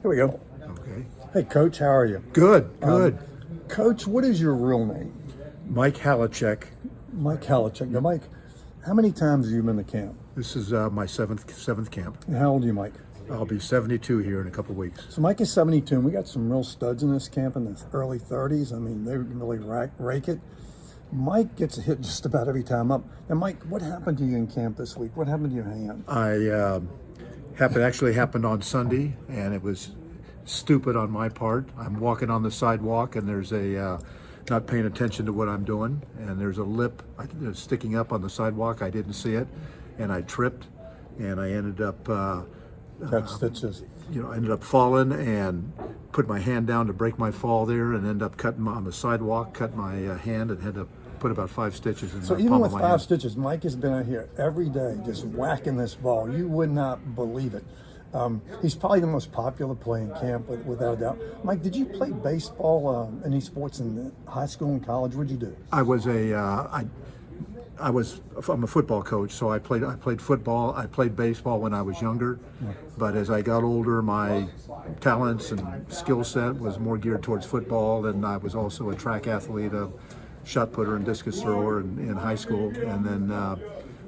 Here we go. Okay. Hey, Coach, how are you? Good, good. Coach, what is your real name? Mike Haluchak. Mike Haluchak. Now, Mike, how many times have you been to camp? This is my seventh camp. And how old are you, Mike? I'll be 72 here in a couple of weeks. So Mike is 72, and we got some real studs in this camp in the early 30s. I mean, they really rake it. Mike gets a hit just about every time up. Now, Mike, what happened to you in camp this week? What happened to your hand? Actually happened on Sunday, and it was stupid on my part. I'm walking on the sidewalk, and there's a not paying attention to what I'm doing, and there's a lip sticking up on the sidewalk. I didn't see it, and I tripped, and I ended up Got stitches. ended up falling and put my hand down to break my fall there, and ended up cutting on the sidewalk, cut my hand, and had to put about 5 stitches in the So palm even with of my 5 hand. stitches, Mike has been out here every day just whacking this ball. You would not believe it. He's probably the most popular player in camp, without a doubt. Mike, did you play baseball, any sports in high school and college? What'd you do? I'm a football coach, so I played football. I played baseball when I was younger, but as I got older, my talents and skill set was more geared towards football, and I was also a track athlete, a shot putter and discus thrower in high school, and then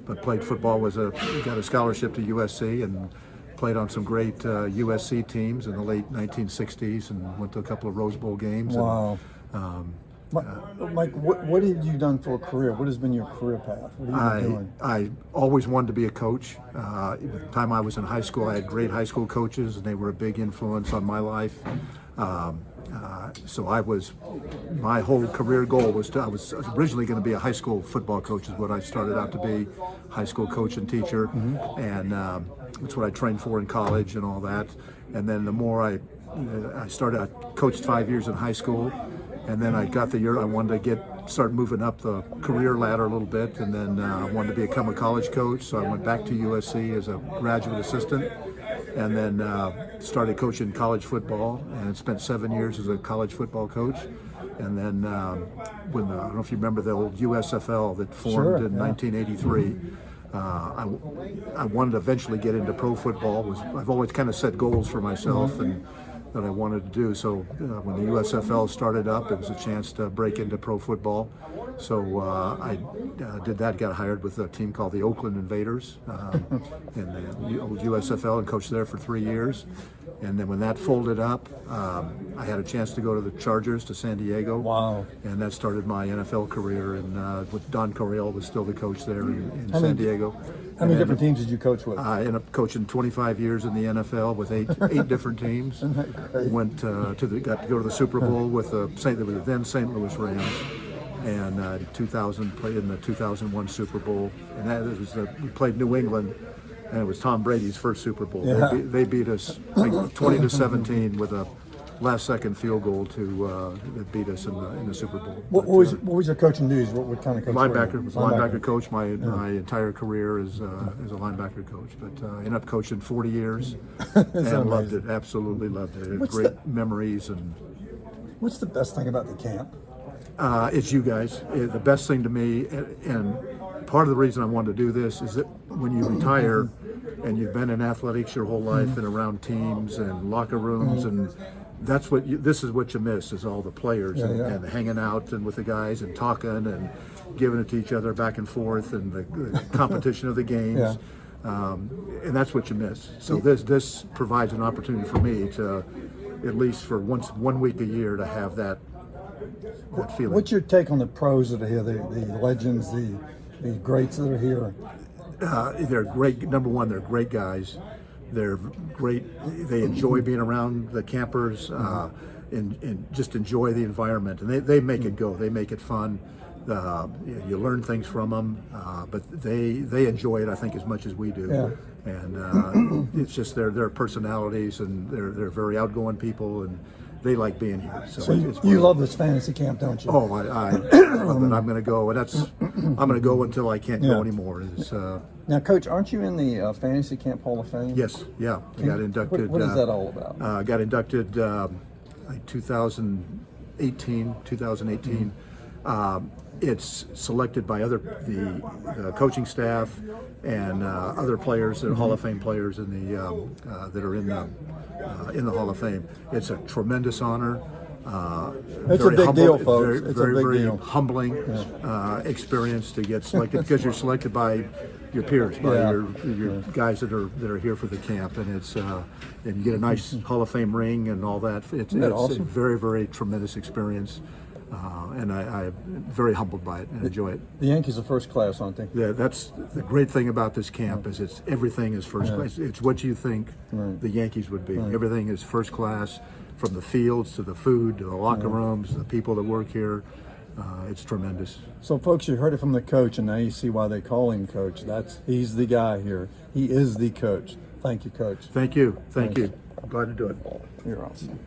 but played football. Got a scholarship to USC and played on some great USC teams in the late 1960s, and went to a couple of Rose Bowl games. Wow. And, Mike, what have you done for a career? What has been your career path? What have you been doing? I always wanted to be a coach. At the time I was in high school, I had great high school coaches, and they were a big influence on my life. So my whole career goal was I was originally going to be a high school football coach, is what I started out to be, high school coach and teacher, and that's what I trained for in college and all that. And then the more I coached 5 years in high school, and then I got the year I wanted to start moving up the career ladder a little bit, and then I wanted to become a college coach, so I went back to USC as a graduate assistant, and then started coaching college football, and spent 7 years as a college football coach. And then when I don't know if you remember the old USFL that formed in 1983. I wanted to eventually get into pro football. I've always kind of set goals for myself and that I wanted to do. So when the USFL started up, it was a chance to break into pro football. So I did that, got hired with a team called the Oakland Invaders in the old USFL, and coached there for 3 years. And then when that folded up, I had a chance to go to the Chargers to San Diego. Wow. And that started my NFL career, and with Don Coryell was still the coach there in San Diego. How many different teams did you coach with? I ended up coaching 25 years in the NFL with eight different teams. Isn't that great? Got to go to the Super Bowl with the then St. Louis Rams, and 2000 played in the 2001 Super Bowl, and that was we played New England, and it was Tom Brady's first Super Bowl. Yeah. They beat us like 20-17 with a last-second field goal that beat us in the Super Bowl. What was your coaching duties? What kind of coach? Linebacker. Was a linebacker coach my entire career as a linebacker coach, but I ended up coaching 40 years and loved it. Absolutely loved it. Great memories. And what's the best thing about the camp? it's you guys. The best thing to me, and part of the reason I wanted to do this is that when you retire and you've been in athletics your whole life and around teams and locker rooms, and that's this is what you miss, is all the players and hanging out and with the guys and talking and giving it to each other back and forth, and the competition of the games. And that's what you miss. So this provides an opportunity for me to, at least for 1 week a year, to have that feeling. What's your take on the pros that are here, the legends, the greats that are here? They're great. Number one, they're great guys. They're great. They enjoy being around the campers and just enjoy the environment. And they make it go. They make it fun. You learn things from them, but they enjoy it, I think, as much as we do. Yeah. And it's just their personalities, and they're very outgoing people, and they like being here. So you love this fantasy camp, don't you? Oh, I love it. I'm going to go, and I'm going to go until I can't go anymore. Now, Coach, aren't you in the Fantasy Camp Hall of Fame? Yes, yeah. I got inducted. What is that all about? Got inducted like 2018. It's selected by the coaching staff and other players that are Hall of Fame players in that are in the Hall of Fame. It's a tremendous honor. It's a big deal, folks. It's a big very deal. humbling experience to get selected because you're selected by your peers, by your guys that are here for the camp, and it's and you get a nice Hall of Fame ring and all that. It's awesome? a very, very tremendous experience, and I'm very humbled by it and enjoy it. The Yankees are first class, aren't they? Yeah, that's the great thing about this camp is everything is first class. It's what you think the Yankees would be. Everything is first class, from the fields to the food to the locker rooms, the people that work here. It's tremendous. So, folks, you heard it from the coach, and now you see why they call him coach. He's the guy here. He is the coach. Thank you, Coach. Thank you. I'm glad to do it. You're awesome.